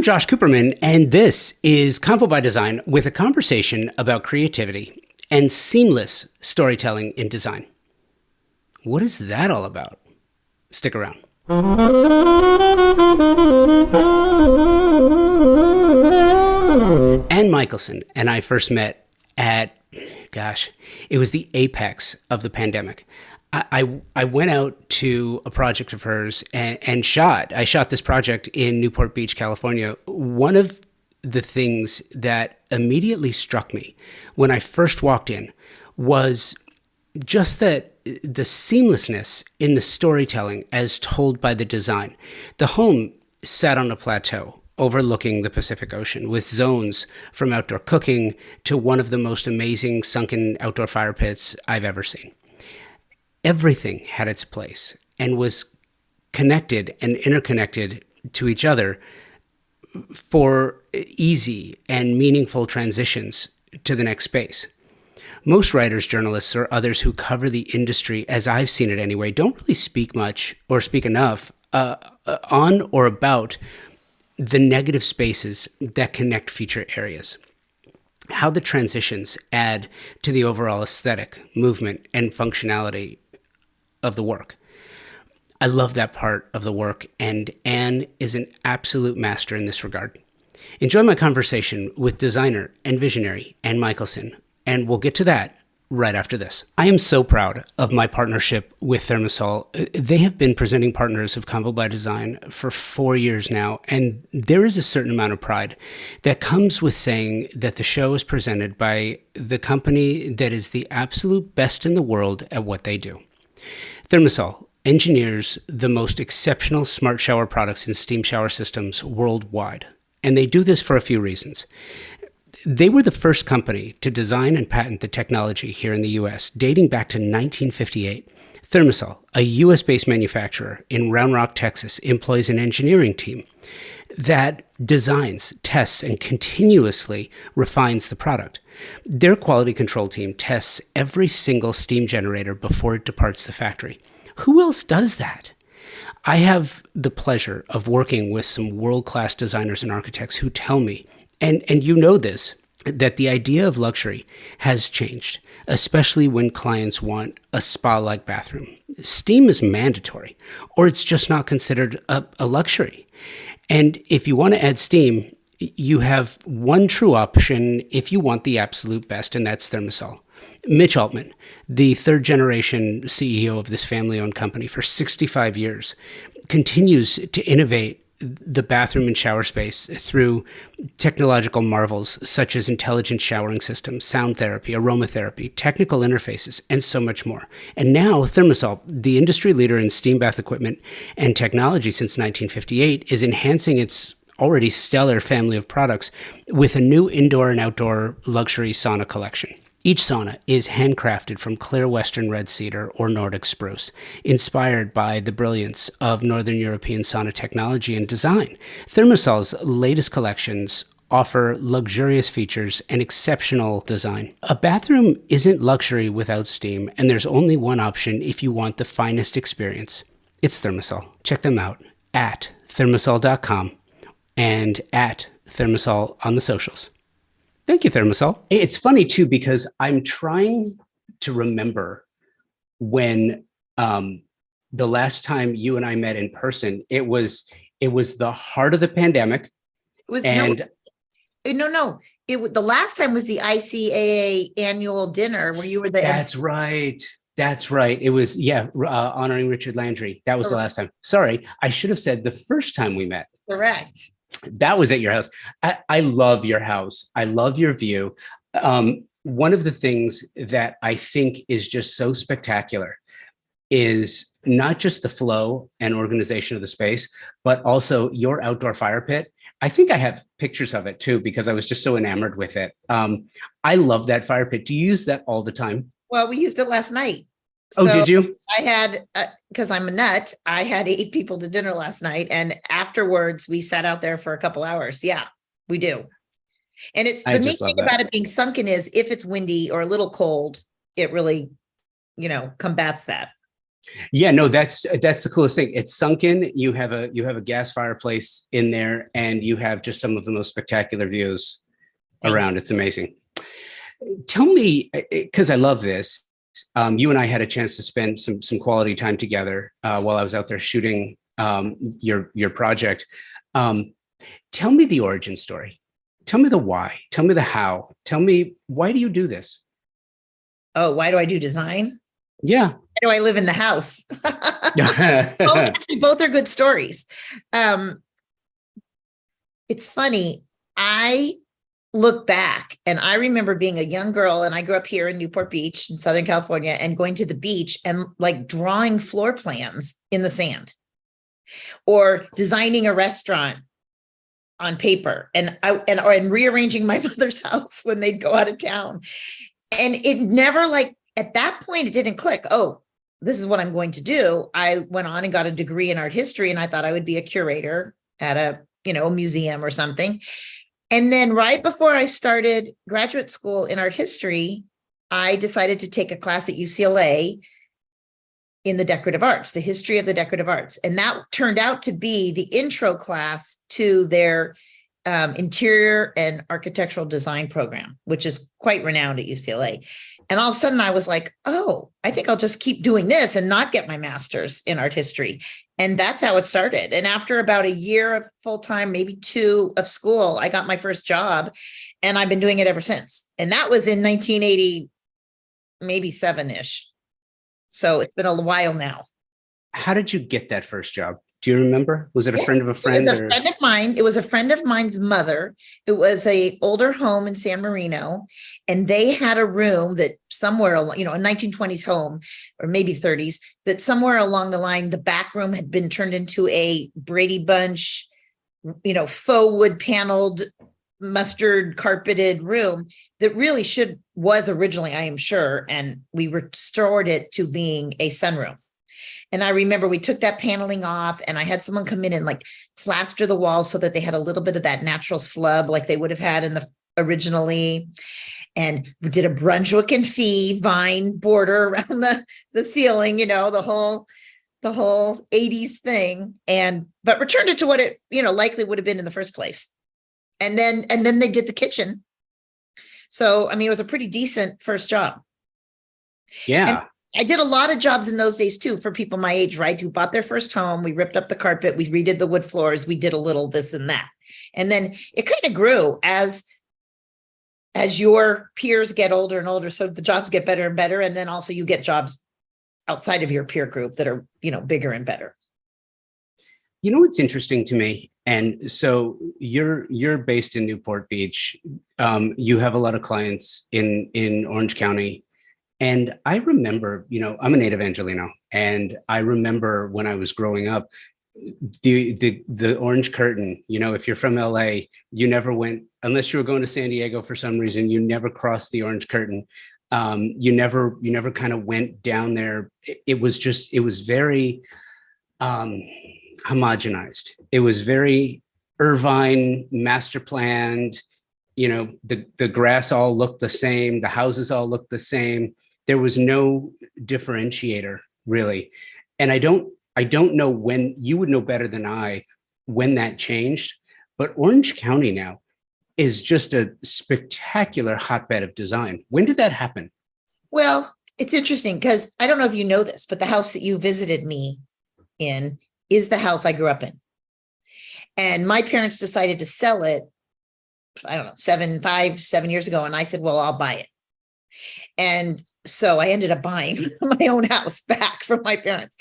Josh Cooperman, and this is Convo by Design with a conversation about creativity and seamless storytelling in design. What is that all about? Stick around. Ann Michaelsen and I first met at, it was the apex of the pandemic. I went out to a project of hers and shot this project in Newport Beach, California. One of the things that immediately struck me when I first walked in was just that the seamlessness in the storytelling as told by the design. The home sat on a plateau overlooking the Pacific Ocean with zones from outdoor cooking to one of the most amazing sunken outdoor fire pits I've ever seen. Everything had its place and was connected and interconnected to each other for easy and meaningful transitions to the next space. Most writers, journalists, or others who cover the industry, as I've seen it anyway, don't really speak much or speak enough on or about the negative spaces that connect feature areas. How the transitions add to the overall aesthetic, movement, and functionality of the work. I love that part of the work, and Anne is an absolute master in this regard. Enjoy my conversation with designer and visionary Ann Michaelsen, and we'll get to that right after this. I am so proud of my partnership with Thermosol. They have been presenting partners of Convo by Design for 4 years now, and there is a certain amount of pride that comes with saying that the show is presented by the company that is the absolute best in the world at what they do. Thermosol engineers the most exceptional smart shower products and steam shower systems worldwide, and they do this for a few reasons. They were the first company to design and patent the technology here in the US, dating back to 1958. Thermosol, a US-based manufacturer in Round Rock, Texas, employs an engineering team that designs, tests, and continuously refines the product. Their quality control team tests every single steam generator before it departs the factory. Who else does that? I have the pleasure of working with some world-class designers and architects who tell me, and you know this, that the idea of luxury has changed, especially when clients want a spa-like bathroom. Steam is mandatory, or it's just not considered a luxury. And if you want to add steam, you have one true option if you want the absolute best, and that's Thermosol. Mitch Altman, the third generation CEO of this family-owned company for 65 years, continues to innovate the bathroom and shower space through technological marvels such as intelligent showering systems, sound therapy, aromatherapy, technical interfaces, and so much more. And now Thermosol, the industry leader in steam bath equipment and technology since 1958, is enhancing its already stellar family of products with a new indoor and outdoor luxury sauna collection. Each sauna is handcrafted from clear Western red cedar or Nordic spruce, inspired by the brilliance of Northern European sauna technology and design. Thermosol's latest collections offer luxurious features and exceptional design. A bathroom isn't luxury without steam, and there's only one option if you want the finest experience. It's Thermosol. Check them out at thermosol.com and at Thermosol on the socials. Thank you, Thermosol. It's funny, too, because I'm trying to remember when the last time you and I met in person. It was the heart of the pandemic. It was and no. The last time was the ICAA annual dinner where you were the That's MC. right. That's right. It was, honoring Richard Landry. That was the last time. Sorry, I should have said the first time we met. Correct. That was at your house. I love your house. I love your view. One of the things that I think is just so spectacular is not just the flow and organization of the space, but also your outdoor fire pit. I think I have pictures of it too, because I was just so enamored with it. I love that fire pit. Do you use that all the time? Well, we used it last night. Oh, did you? I had, because I'm a nut, I had 8 people to dinner last night. And afterwards, we sat out there for a couple hours. Yeah, we do. And it's the neat thing about it being sunken is if it's windy or a little cold, it really, combats that. Yeah, no, that's the coolest thing. It's sunken. You have a gas fireplace in there, and you have just some of the most spectacular views Thank you. around. It's amazing. Tell me, because I love this. You and I had a chance to spend some quality time together while I was out there shooting your project. Um, Tell me the origin story. Tell me the why. Tell me the how. Tell me, why do you do this? Oh, why do I do design? Yeah. Why do I live in the house? Both are good stories. Um, it's funny. I look back and I remember being a young girl, and I grew up here in Newport Beach in Southern California, and going to the beach and like drawing floor plans in the sand, or designing a restaurant on paper, and rearranging my mother's house when they'd go out of town. And it never, like, at that point, it didn't click. Oh, this is what I'm going to do. I went on and got a degree in art history, and I thought I would be a curator at a museum or something. And then right before I started graduate school in art history, I decided to take a class at UCLA in the decorative arts, the history of the decorative arts. And that turned out to be the intro class to their interior and architectural design program, which is quite renowned at UCLA. And all of a sudden I was like, oh, I think I'll just keep doing this and not get my master's in art history. And that's how it started. And after about a year of full-time, maybe 2 of school, I got my first job, and I've been doing it ever since. And that was in 1980, maybe 7-ish. So it's been a while now. How did you get that first job? Do you remember? Was it a friend of a friend? It was a friend of mine. It was a friend of mine's mother. It was a older home in San Marino, and they had a room that somewhere, a 1920s home, or maybe 30s, that somewhere along the line, the back room had been turned into a Brady Bunch, faux wood paneled, mustard carpeted room that really was originally, I am sure, and we restored it to being a sunroom. And I remember we took that paneling off, and I had someone come in and like plaster the walls so that they had a little bit of that natural slub like they would have had in the originally. And we did a Brunswick and Fee vine border around the ceiling, the whole 80s thing, but returned it to what it, likely would have been in the first place. And then they did the kitchen. So, I mean, it was a pretty decent first job. Yeah. And I did a lot of jobs in those days too, for people my age, right? Who bought their first home. We ripped up the carpet. We redid the wood floors. We did a little this and that. And then it kind of grew as your peers get older and older. So the jobs get better and better. And then also you get jobs outside of your peer group that are, bigger and better. What's interesting to me, and so you're based in Newport Beach. You have a lot of clients in Orange County. And I remember, I'm a native Angelino, and I remember when I was growing up, the orange curtain, if you're from LA, you never went, unless you were going to San Diego for some reason, you never crossed the orange curtain. You never kind of went down there. It was very homogenized. It was very Irvine, master planned. The grass all looked the same. The houses all looked the same. There was no differentiator, really. And I don't know when, you would know better than I, when that changed. But Orange County now is just a spectacular hotbed of design. When did that happen? Well, it's interesting because I don't know if you know this, but the house that you visited me in is the house I grew up in. And my parents decided to sell it, I don't know, 7 years ago. And I said, well, I'll buy it. And so I ended up buying my own house back from my parents.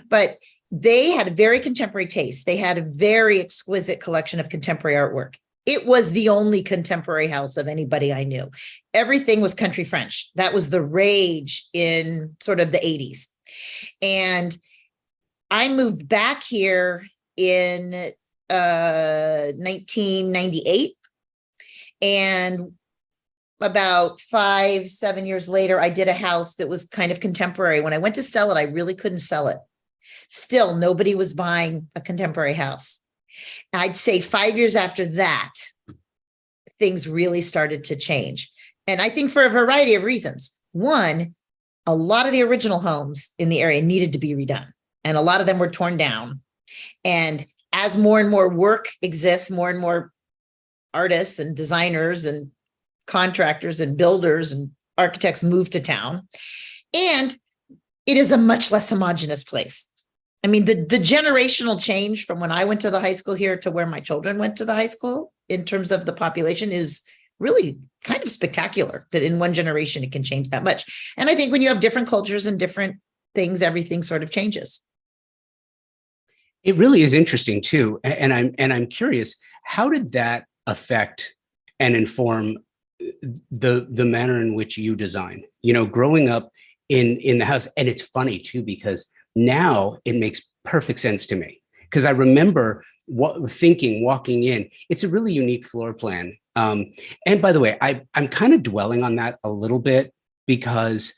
But they had a very contemporary taste. They had a very exquisite collection of contemporary artwork. It was the only contemporary house of anybody I knew. Everything was country French. That was the rage in sort of the 80s. And I moved back here in 1998. And about 5-7 years later, I did a house that was kind of contemporary. When I went to sell it, I really couldn't sell it. Still, nobody was buying a contemporary house. I'd say 5 years after that, things really started to change. And I think for a variety of reasons. One, a lot of the original homes in the area needed to be redone, and a lot of them were torn down. And as more and more work exists, more and more artists and designers and contractors and builders and architects move to town. And it is a much less homogenous place. I mean, the generational change from when I went to the high school here to where my children went to the high school in terms of the population is really kind of spectacular, that in one generation it can change that much. And I think when you have different cultures and different things, everything sort of changes. It really is interesting too. And I'm curious, how did that affect and inform the manner in which you design? You know, growing up in the house. And it's funny too, because now it makes perfect sense to me, because I remember thinking walking in, it's a really unique floor plan. And by the way, I'm kind of dwelling on that a little bit because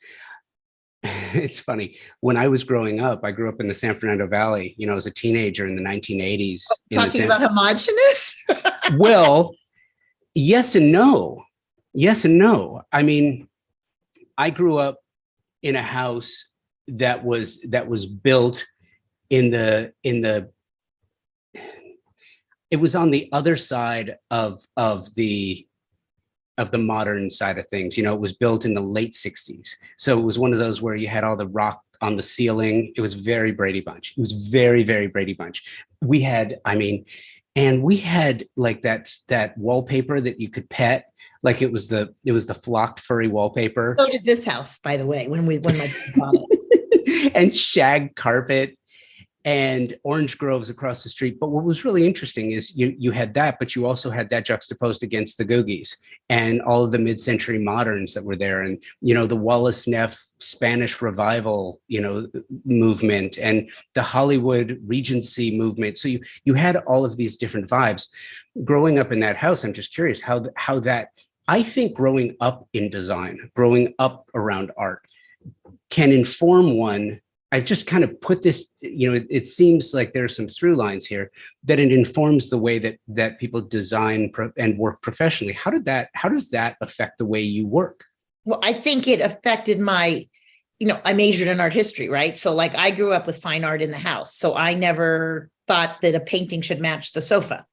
it's funny. When I was growing up, I grew up in the San Fernando Valley, you know, as a teenager in the 1980s. Talking about homogenous? Well, yes and no. Yes and no. I mean, I grew up in a house that was built it was on the other side of the modern side of things. You know, it was built in the late 60s. So it was one of those where you had all the rock on the ceiling. It was very Brady Bunch. It was very, very Brady Bunch. We had like that wallpaper that you could pet. Like it was the flocked furry wallpaper. So did this house, by the way, when my bought it. And shag carpet and orange groves across the street. But what was really interesting is you had that, but you also had that juxtaposed against the Googies and all of the mid-century moderns that were there. And, you know, the Wallace Neff Spanish revival, you know, movement and the Hollywood Regency movement. So you had all of these different vibes. Growing up in that house, I'm just curious how that, I think growing up in design, growing up around art can inform one. I've just kind of put this, you know, it seems like there are some through lines here that it informs the way that people design and work professionally. How does that affect the way you work? Well, I think it affected my, you know, I majored in art history, right? So like I grew up with fine art in the house. So I never thought that a painting should match the sofa.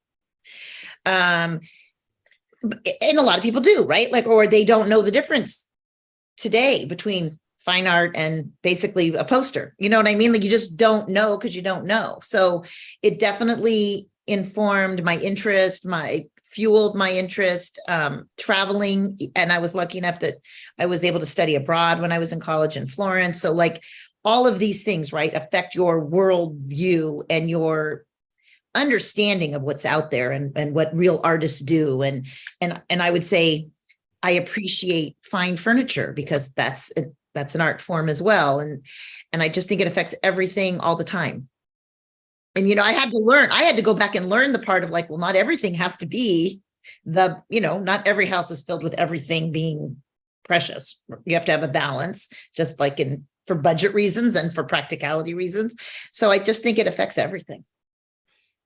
And a lot of people do, right? Like, or they don't know the difference today between fine art and basically a poster. You know what I mean? Like you just don't know because you don't know. So it definitely informed my interest, fueled my interest, traveling. And I was lucky enough that I was able to study abroad when I was in college in Florence. So like all of these things, right, affect your worldview and your understanding of what's out there and what real artists do. And I would say I appreciate fine furniture because that's an art form as well. And I just think it affects everything all the time. And, you know, I had to go back and learn the part of like, well, not everything has to be not every house is filled with everything being precious. You have to have a balance, just like for budget reasons and for practicality reasons. So I just think it affects everything.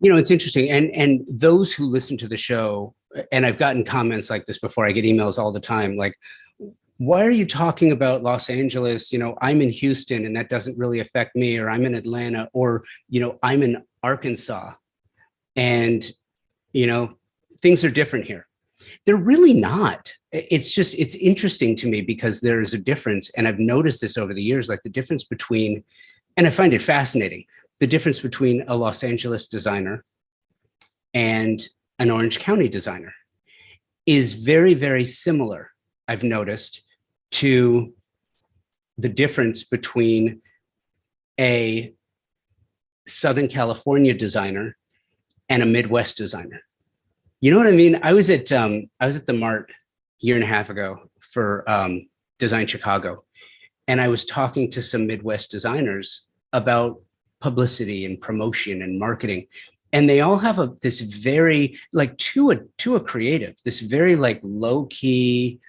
You know, it's interesting. And those who listen to the show, and I've gotten comments like this before, I get emails all the time, like, why are you talking about Los Angeles? You know, I'm in Houston and that doesn't really affect me, or I'm in Atlanta, or, you know, I'm in Arkansas and, you know, things are different here. They're really not. It's interesting to me because there's a difference. And I've noticed this over the years, like the difference between, and I find it fascinating, the difference between a Los Angeles designer and an Orange County designer is very, very similar, I've noticed, to the difference between a Southern California designer and a Midwest designer. You know what I mean? I was at the Mart a year and a half ago for Design Chicago, and I was talking to some Midwest designers about publicity and promotion and marketing. And they all have this very, like, to a creative, this very like low key,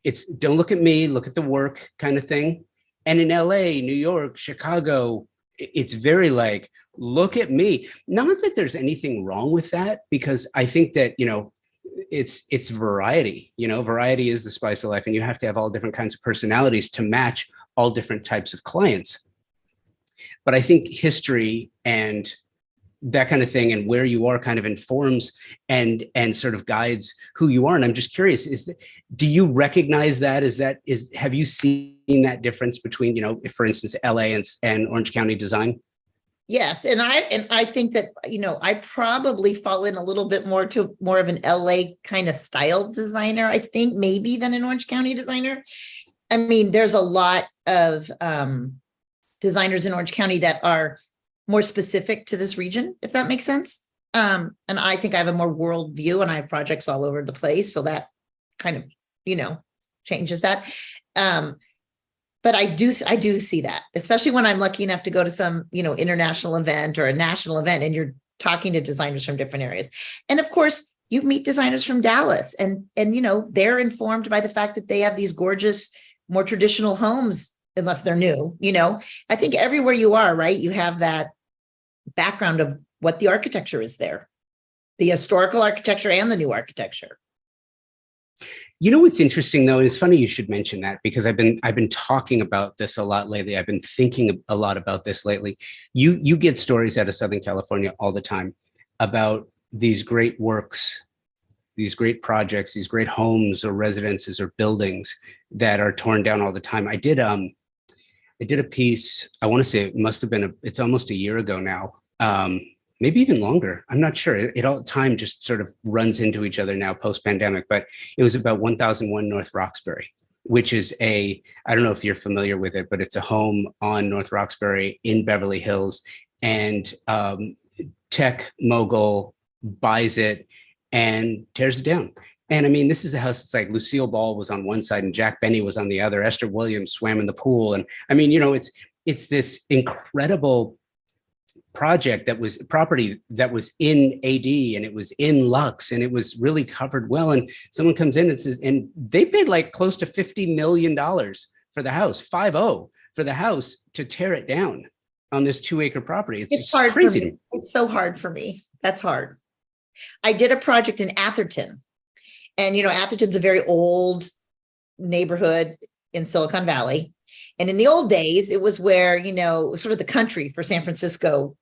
it's don't look at me, look at the work kind of thing. And in LA, New York, Chicago, it's very like, look at me. Not that there's anything wrong with that, because I think that, you know, it's variety. Variety is the spice of life, and you have to have all different kinds of personalities to match all different types of clients. But I think history and that kind of thing and where you are kind of informs and sort of guides who you are. And I'm just curious, do you recognize that? Have you seen that difference between, for instance, LA and Orange County design? Yes. And I think that, I probably fall in a little bit more to more of an LA kind of style designer, I think, maybe, than an Orange County designer. I mean, there's a lot of designers in Orange County that are more specific to this region, if that makes sense. And I think I have a more world view, and I have projects all over the place. So that kind of, changes that. But I do see that, especially when I'm lucky enough to go to some, international event or a national event, and you're talking to designers from different areas. And of course, you meet designers from Dallas, and they're informed by the fact that they have these gorgeous, more traditional homes, unless they're new. I think everywhere you are, right, you have that background of what the architecture is there, the historical architecture and the new architecture. What's interesting, though, and it's funny you should mention that, because I've been talking about this a lot lately. I've been thinking a lot about this lately. You get stories out of Southern California all the time about these great works, these great projects, these great homes or residences or buildings that are torn down all the time. I did a piece, I want to say it must have been it's almost a year ago now. Maybe even longer. I'm not sure. It all time just sort of runs into each other now post-pandemic, but it was about 1001 North Roxbury, which is I don't know if you're familiar with it, but it's a home on North Roxbury in Beverly Hills, and tech mogul buys it and tears it down. And I mean, this is a house that's like Lucille Ball was on one side and Jack Benny was on the other. Esther Williams swam in the pool. And I mean, it's this incredible property that was in AD, and it was in Lux, and it was really covered well. And someone comes in and says, and they paid like close to $50 million for the house, 50 for the house, to tear it down on this 2-acre property. It's hard crazy. It's so hard for me. That's hard. I did a project in Atherton, and Atherton's a very old neighborhood in Silicon Valley. And in the old days, it was where, it was sort of the country for San Francisco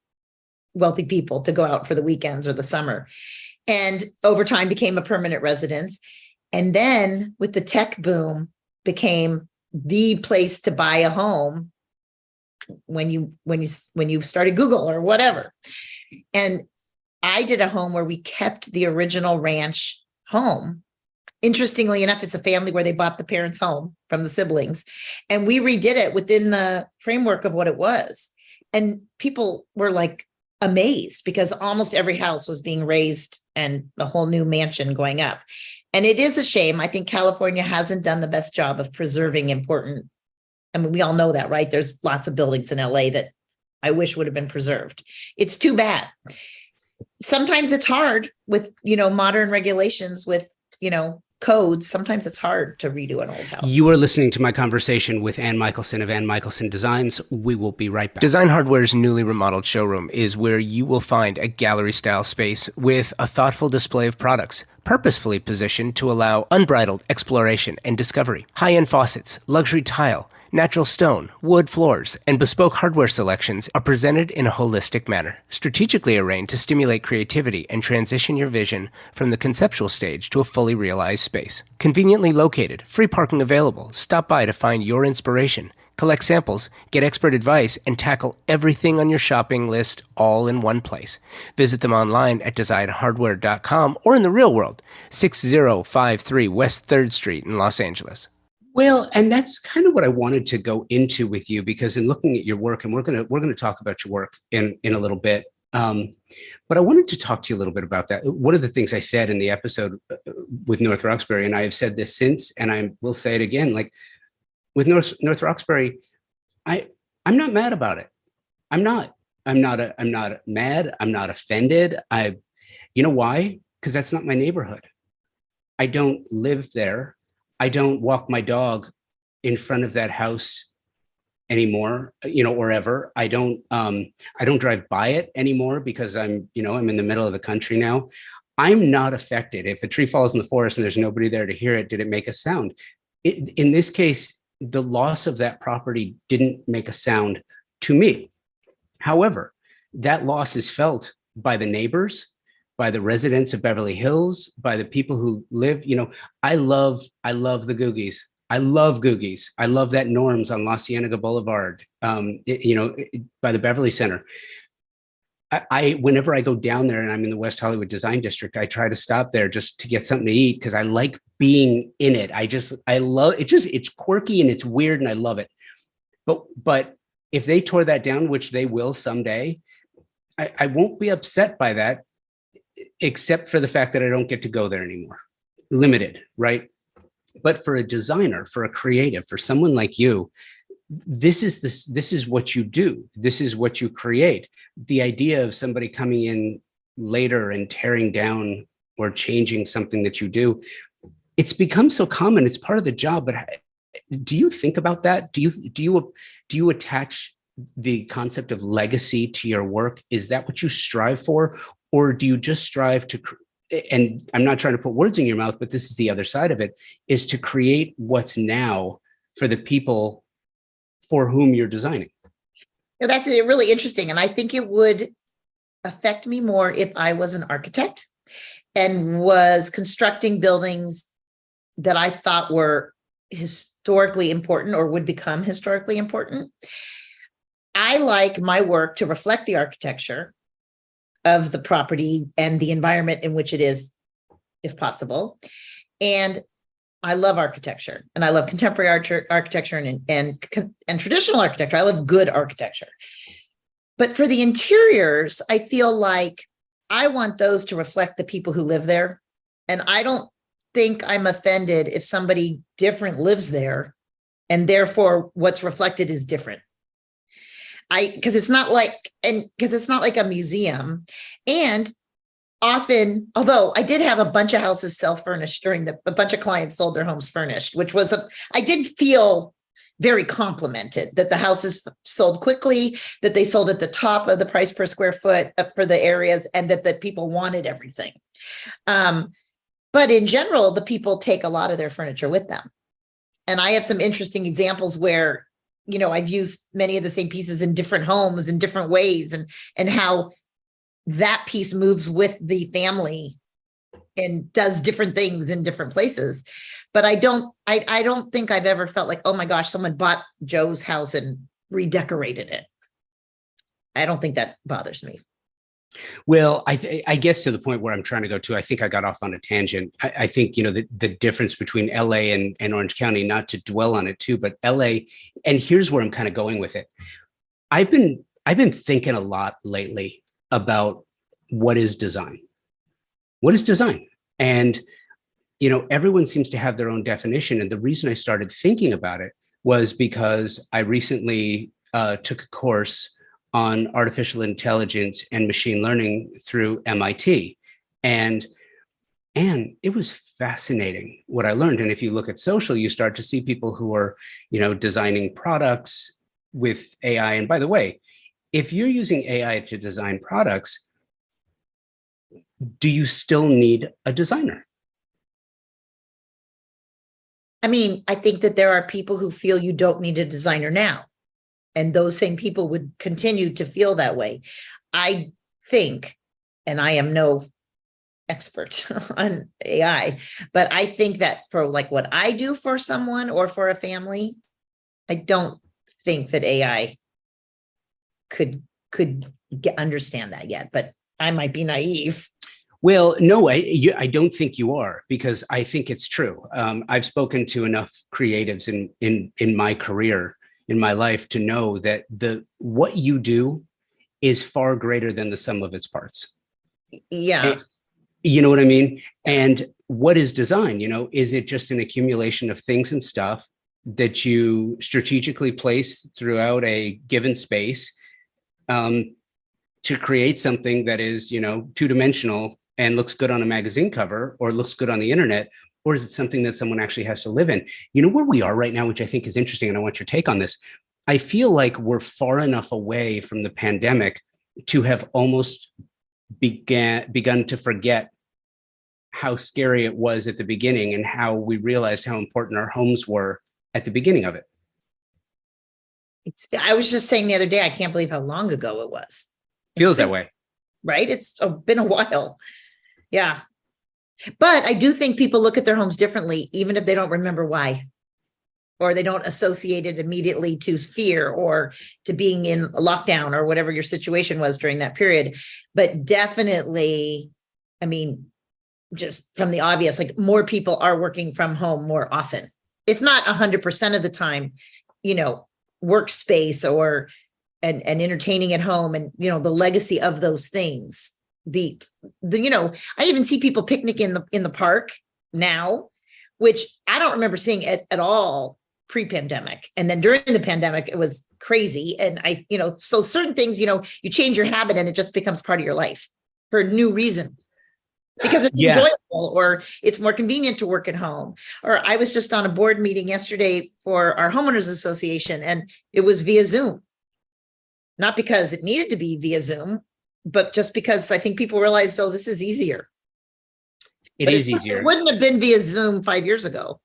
wealthy people to go out for the weekends or the summer, and over time became a permanent residence. And then with the tech boom, became the place to buy a home when you started Google or whatever. And I did a home where we kept the original ranch home. Interestingly enough, it's a family where they bought the parents' home from the siblings, and we redid it within the framework of what it was. And people were like amazed, because almost every house was being raised and a whole new mansion going up. And it is a shame. I think California hasn't done the best job of preserving important. I mean, we all know that, right? There's lots of buildings in LA that I wish would have been preserved. It's too bad. Sometimes it's hard with, modern regulations, with, codes. Sometimes it's hard to redo an old house. You are listening to my conversation with Ann Michaelsen of Ann Michaelsen Designs. We will be right back. Design Hardware's newly remodeled showroom is where you will find a gallery-style space with a thoughtful display of products, purposefully positioned to allow unbridled exploration and discovery. High-end faucets, luxury tile, natural stone, wood floors, and bespoke hardware selections are presented in a holistic manner, strategically arranged to stimulate creativity and transition your vision from the conceptual stage to a fully realized space. Conveniently located, free parking available. Stop by to find your inspiration, collect samples, get expert advice, and tackle everything on your shopping list all in one place. Visit them online at designhardware.com or in the real world, 6053 West 3rd Street in Los Angeles. Well, and that's kind of what I wanted to go into with you, because in looking at your work, and we're gonna talk about your work in a little bit, but I wanted to talk to you a little bit about that. One of the things I said in the episode with North Roxbury, and I have said this since, and I will say it again, like with North Roxbury, I'm not mad about it. I'm not mad. I'm not offended. You know why? Because that's not my neighborhood. I don't live there. I don't walk my dog in front of that house anymore, or ever. I don't drive by it anymore, because I'm in the middle of the country now. I'm not affected. If a tree falls in the forest and there's nobody there to hear it, did it make a sound? In this case, the loss of that property didn't make a sound to me. However, that loss is felt by the neighbors, by the residents of Beverly Hills, by the people who live. I love the Googies. I love Googies. I love that Norms on La Cienega Boulevard, by the Beverly Center. Whenever I go down there and I'm in the West Hollywood Design District, I try to stop there just to get something to eat because I like being in it. I love it. It's quirky and it's weird and I love it. But if they tore that down, which they will someday, I won't be upset by that, except for the fact that I don't get to go there anymore. Limited, right? But for a designer, for a creative, for someone like you, this is what you do. This is what you create. The idea of somebody coming in later and tearing down or changing something that you do, it's become so common. It's part of the job. But do you think about that? Do you attach the concept of legacy to your work? Is that what you strive for? Or do you just strive to, and I'm not trying to put words in your mouth, but this is the other side of it, is to create what's now for the people for whom you're designing? Yeah, that's really interesting. And I think it would affect me more if I was an architect and was constructing buildings that I thought were historically important or would become historically important. I like my work to reflect the architecture of the property and the environment in which it is, if possible. And I love architecture, and I love contemporary architecture and traditional architecture. I love good architecture. But for the interiors, I feel like I want those to reflect the people who live there. And I don't think I'm offended if somebody different lives there, and therefore what's reflected is different. Because it's not like a museum. And often, although I did have a bunch of houses self-furnished a bunch of clients sold their homes furnished, which was I did feel very complimented that the houses sold quickly, that they sold at the top of the price per square foot for the areas, and that the people wanted everything. But in general, the people take a lot of their furniture with them. And I have some interesting examples where, I've used many of the same pieces in different homes in different ways, and how that piece moves with the family and does different things in different places. But I don't think I've ever felt like, oh my gosh, someone bought Joe's house and redecorated it. I don't think that bothers me. Well, I guess to the point where I'm trying to go to, I think I got off on a tangent. I think, the difference between LA and Orange County, not to dwell on it too, but LA, and here's where I'm kind of going with it. I've been thinking a lot lately about what is design. What is design? And, everyone seems to have their own definition. And the reason I started thinking about it was because I recently took a course on artificial intelligence and machine learning through MIT. And it was fascinating what I learned. And if you look at social, you start to see people who are, designing products with AI. And by the way, if you're using AI to design products, do you still need a designer? I mean, I think that there are people who feel you don't need a designer now. And those same people would continue to feel that way. I think, and I am no expert on AI, but I think that for like what I do for someone or for a family, I don't think that AI could understand that yet, but I might be naive. Well, no, I don't think you are, because I think it's true. I've spoken to enough creatives in my career, in my life, to know that what you do is far greater than the sum of its parts. Yeah. And, you know what I mean? And what is design? Is it just an accumulation of things and stuff that you strategically place throughout a given space to create something that is, two-dimensional and looks good on a magazine cover or looks good on the internet? Or is it something that someone actually has to live in? Where we are right now, which I think is interesting, and I want your take on this. I feel like we're far enough away from the pandemic to have almost begun to forget how scary it was at the beginning and how we realized how important our homes were at the beginning of it. I was just saying the other day, I can't believe how long ago it was. Feels that way. Right? It's been a while. Yeah. But I do think people look at their homes differently, even if they don't remember why, or they don't associate it immediately to fear or to being in a lockdown or whatever your situation was during that period. But definitely, I mean, just from the obvious, like more people are working from home more often, if not 100% of the time, workspace or and entertaining at home, and the legacy of those things. The I even see people picnic in the park now, which I don't remember seeing it at all pre-pandemic. And then during the pandemic, it was crazy. And so certain things, you change your habit and it just becomes part of your life for a new reason. Because it's enjoyable, or it's more convenient to work at home. Or I was just on a board meeting yesterday for our homeowners association, and it was via Zoom. Not because it needed to be via Zoom, but just because I think people realized, oh, this is easier. It is easier. It wouldn't have been via Zoom 5 years ago.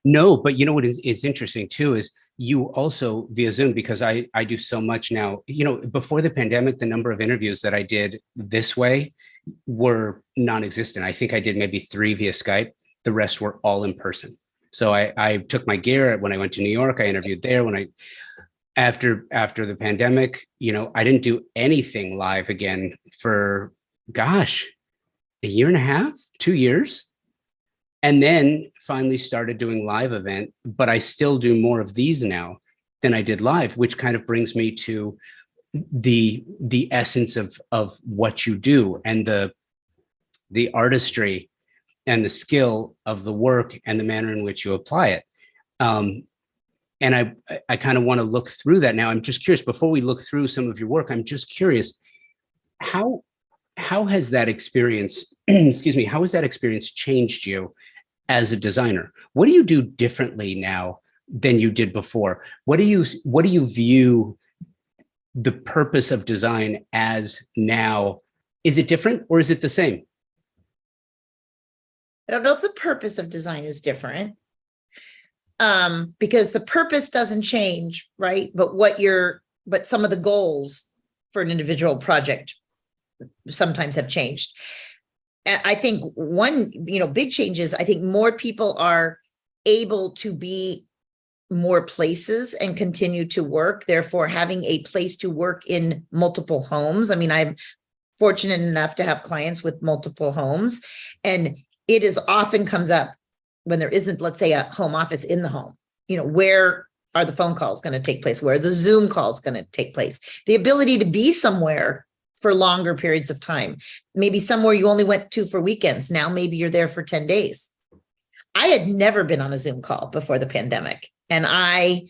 No, but what is interesting too is you also via Zoom, because I do so much now. Before the pandemic, the number of interviews that I did this way were non-existent. I think I did maybe 3 via Skype. The rest were all in person. So I took my gear when I went to New York. I interviewed there. After the pandemic, I didn't do anything live again for, a year and a half, 2 years. And then finally started doing live event, but I still do more of these now than I did live, which kind of brings me to the essence of what you do, and the artistry and the skill of the work and the manner in which you apply it. And I kind of want to look through that now. I'm just curious, before we look through some of your work, I'm just curious, how has that experience, how has that experience changed you as a designer? What do you do differently now than you did before? What do you view the purpose of design as now? Is it different or is it the same? I don't know if the purpose of design is different, because the purpose doesn't change, right? But some of the goals for an individual project sometimes have changed. And I think one, big change is I think more people are able to be more places and continue to work, therefore having a place to work in multiple homes. I mean, I'm fortunate enough to have clients with multiple homes, and it is often comes up when there isn't, let's say, a home office in the home. Where are the phone calls going to take place? Where are the Zoom calls going to take place? The ability to be somewhere for longer periods of time. Maybe somewhere you only went to for weekends. Now maybe you're there for 10 days. I had never been on a Zoom call before the pandemic. And I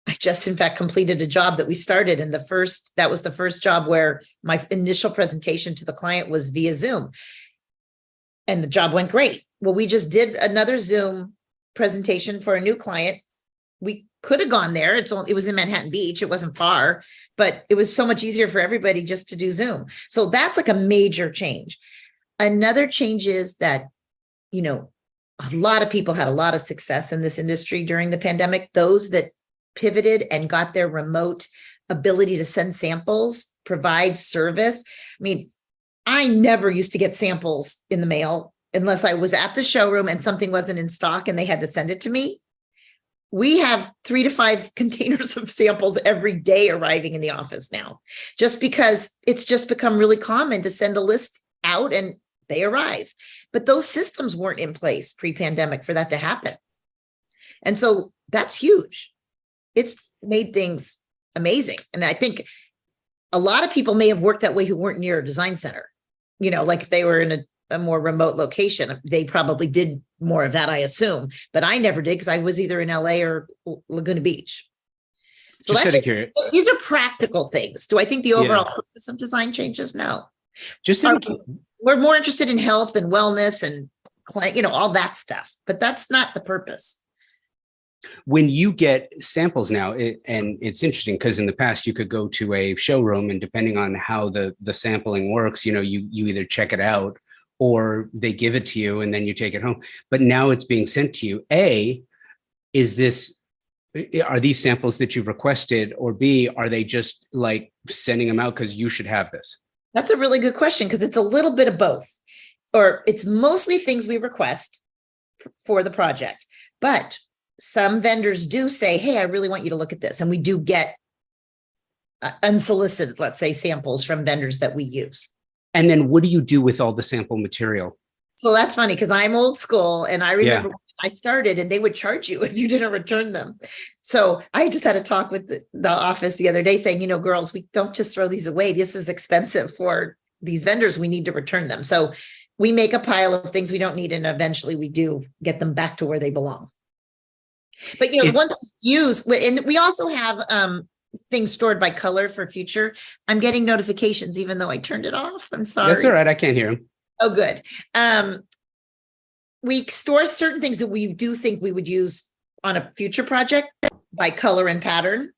just, in fact, completed a job that we started. And that was the first job where my initial presentation to the client was via Zoom. And the job went great. Well, we just did another Zoom presentation for a new client. We could have gone there. It was in Manhattan Beach. It wasn't far, but it was so much easier for everybody just to do Zoom. So that's like a major change. Another change is that, a lot of people had a lot of success in this industry during the pandemic. Those that pivoted and got their remote ability to send samples, provide service. I mean, I never used to get samples in the mail unless I was at the showroom and something wasn't in stock and they had to send it to me. We have 3 to 5 containers of samples every day arriving in the office now, just because it's just become really common to send a list out and they arrive. But those systems weren't in place pre-pandemic for that to happen. And so that's huge. It's made things amazing. And I think a lot of people may have worked that way who weren't near a design center. Like if they were in a more remote location, they probably did more of that, I assume. But I never did, because I was either in LA or Laguna Beach. So these are practical things. Do I think the overall purpose of design changes? No. We're more interested in health and wellness and all that stuff, but that's not the purpose. When you get samples now, and it's interesting because in the past you could go to a showroom, and depending on how the sampling works, you either check it out or they give it to you and then you take it home. But now it's being sent to you. A, are these samples that you've requested, or B, are they just like sending them out because you should have this? That's a really good question, because it's a little bit of both, or it's mostly things we request for the project. But some vendors do say, hey, I really want you to look at this. And we do get unsolicited, let's say, samples from vendors that we use. And then what do you do with all the sample material? So that's funny, because I'm old school, and I remember when I started and they would charge you if you didn't return them. So I just had a talk with the office the other day saying, you know, girls, we don't just throw these away. This is expensive for these vendors. We need to return them. So we make a pile of things we don't need, and eventually we do get them back to where they belong. But, you know, the ones we use, and we also have things stored by color for future. I'm getting notifications, even though I turned it off. I'm sorry. That's all right. I can't hear them. Oh, good. We store certain things that we do think we would use on a future project by color and pattern,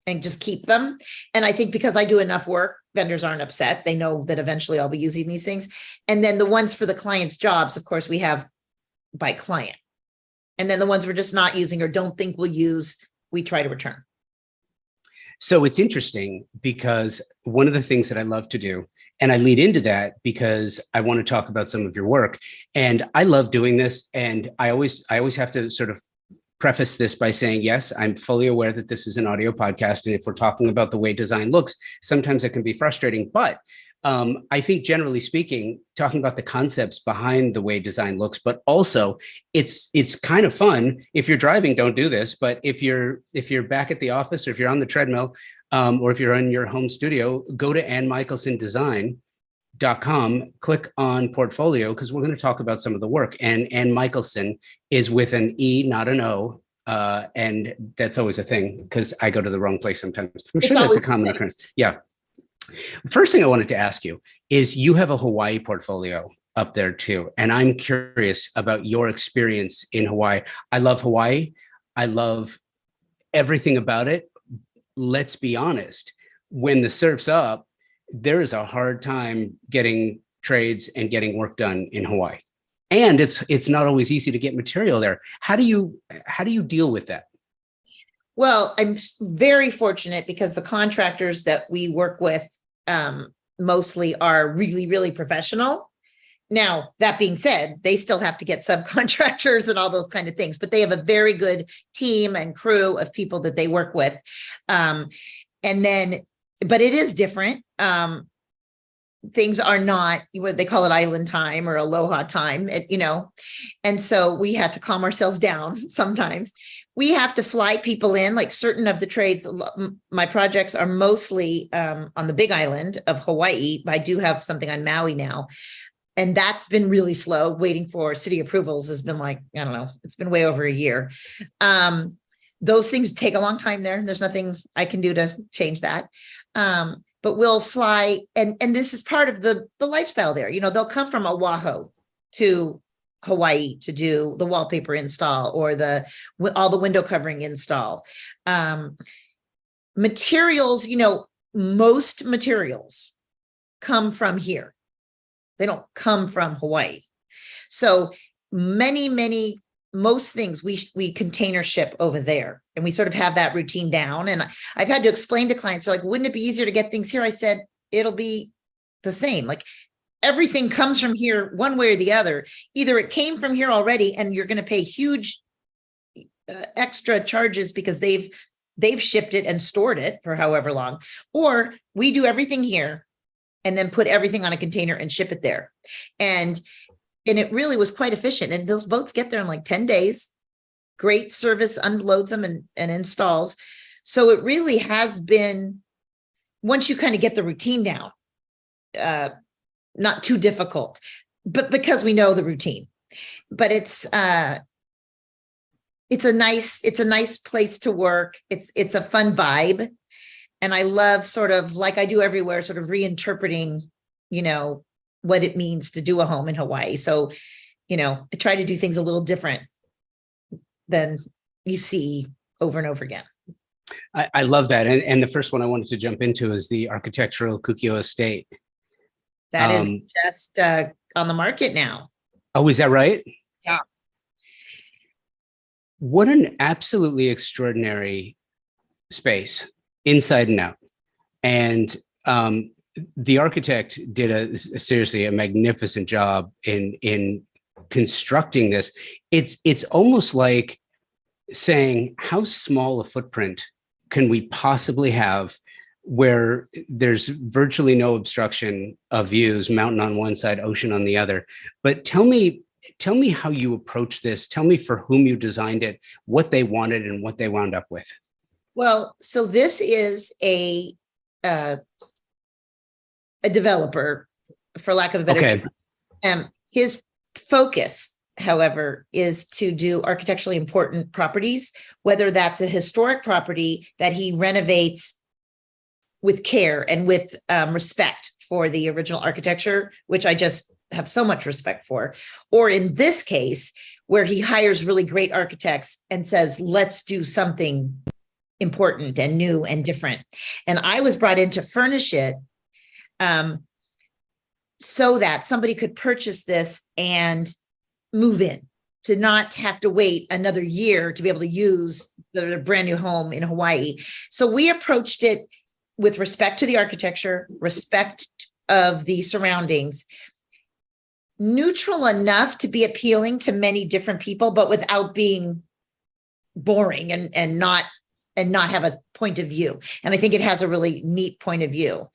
and just keep them. And I think because I do enough work, vendors aren't upset. They know that eventually I'll be using these things. And then the ones for the client's jobs, of course, we have by client. And then the ones we're just not using or don't think we'll use, we try to return. So it's interesting, because one of the things that I love to do, and I lead into that because I want to talk about some of your work, and I love doing this. And I always have to sort of preface this by saying, yes, I'm fully aware that this is an audio podcast. And if we're talking about the way design looks, sometimes it can be frustrating. But I think generally speaking, talking about the concepts behind the way design looks, but also it's kind of fun. If you're driving, don't do this. But if you're back at the office, or if you're on the treadmill, or if you're in your home studio, go to AnnMichaelsenDesign.com, click on portfolio, because we're going to talk about some of the work. And Ann Michaelsen is with an E, not an O. And that's always a thing, because I go to the wrong place sometimes. I'm sure that's a common occurrence. Yeah. First thing I wanted to ask you is, you have a Hawaii portfolio up there too. And I'm curious about your experience in Hawaii. I love Hawaii. I love everything about it. Let's be honest. When the surf's up, there is a hard time getting trades and getting work done in Hawaii. And it's not always easy to get material there. How do you deal with that? Well, I'm very fortunate, because the contractors that we work with mostly are really, really professional. Now, that being said, they still have to get subcontractors and all those kind of things, but they have a very good team and crew of people that they work with. But it is different. Things are not what they call it island time or aloha time, and so we had to calm ourselves down. Sometimes we have to fly people in, like certain of the trades. My projects are mostly on the big island of Hawaii, but I do have something on Maui now. And that's been really slow. Waiting for city approvals has been like, I don't know, it's been way over a year. Those things take a long time there. There's nothing I can do to change that. But we'll fly, and this is part of the lifestyle there. They'll come from Oahu to Hawaii to do the wallpaper install or all the window covering install. Materials, most materials come from here. They don't come from Hawaii. So most things we container ship over there, and we sort of have that routine down. And I've had to explain to clients, they're like, wouldn't it be easier to get things here? I said, it'll be the same. Like, everything comes from here one way or the other. Either it came from here already and you're going to pay huge extra charges because they've shipped it and stored it for however long, or we do everything here and then put everything on a container and ship it there. And it really was quite efficient. And those boats get there in like 10 days. Great service, unloads them and installs. So it really has been, once you kind of get the routine down, not too difficult, but because we know the routine. But it's a nice place to work. It's a fun vibe. And I love, sort of like I do everywhere, sort of reinterpreting, what it means to do a home in Hawaii. So, I try to do things a little different than you see over and over again. I love that. And the first one I wanted to jump into is the architectural Kukio estate. That is just on the market now. Oh, is that right? Yeah. What an absolutely extraordinary space, inside and out. And the architect did seriously a magnificent job in constructing this. It's almost like saying, how small a footprint can we possibly have where there's virtually no obstruction of views, mountain on one side, ocean on the other. But tell me how you approach this. Tell me for whom you designed it, what they wanted, and what they wound up with. Well, so this is a developer, for lack of a better term. His focus, however, is to do architecturally important properties, whether that's a historic property that he renovates with care and with respect for the original architecture, which I just have so much respect for, or in this case, where he hires really great architects and says, let's do something important and new and different. And I was brought in to furnish it so that somebody could purchase this and move in, to not have to wait another year to be able to use their brand new home in Hawaii. So we approached it with respect to the architecture, respect of the surroundings, neutral enough to be appealing to many different people, but without being boring and not have a point of view. And I think it has a really neat point of view.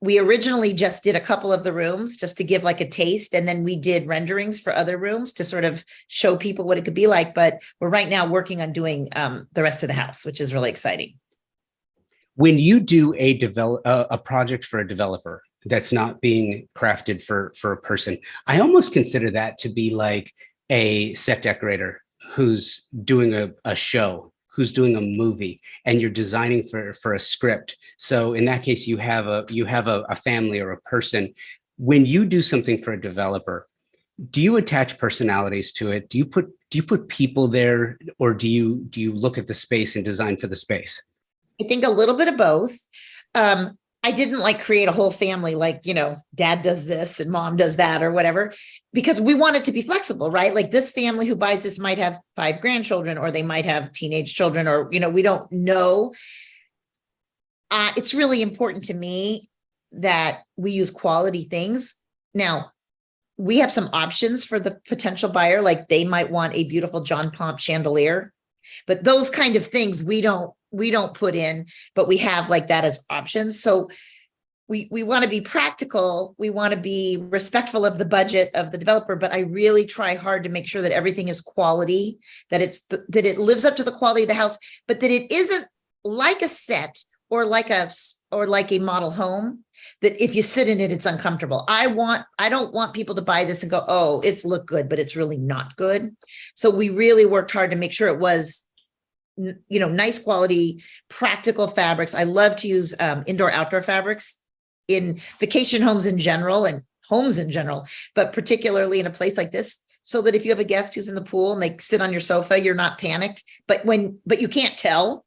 We originally just did a couple of the rooms just to give like a taste. And then we did renderings for other rooms to sort of show people what it could be like. But we're right now working on doing the rest of the house, which is really exciting. When you do a project for a developer that's not being crafted for a person, I almost consider that to be like a set decorator who's doing a show, who's doing a movie, and you're designing for a script. So in that case, you have a family or a person. When you do something for a developer, do you attach personalities to it? Do you put people there, or do you look at the space and design for the space? I think a little bit of both. I didn't like create a whole family, like, dad does this and mom does that or whatever, because we want it to be flexible, right? Like this family who buys this might have 5 grandchildren, or they might have teenage children, or, we don't know. It's really important to me that we use quality things. Now, we have some options for the potential buyer, like they might want a beautiful John Pomp chandelier, but those kind of things we don't put in, but we have like that as options. So we want to be practical. We want to be respectful of the budget of the developer, but I really try hard to make sure that everything is quality, that it lives up to the quality of the house, but that it isn't like a set or like a model home, that if you sit in it, it's uncomfortable. I don't want people to buy this and go, oh, it's look good, but it's really not good. So we really worked hard to make sure it was, nice quality, practical fabrics. I love to use indoor outdoor fabrics in vacation homes in general and homes in general, but particularly in a place like this, so that if you have a guest who's in the pool and they sit on your sofa, you're not panicked, but you can't tell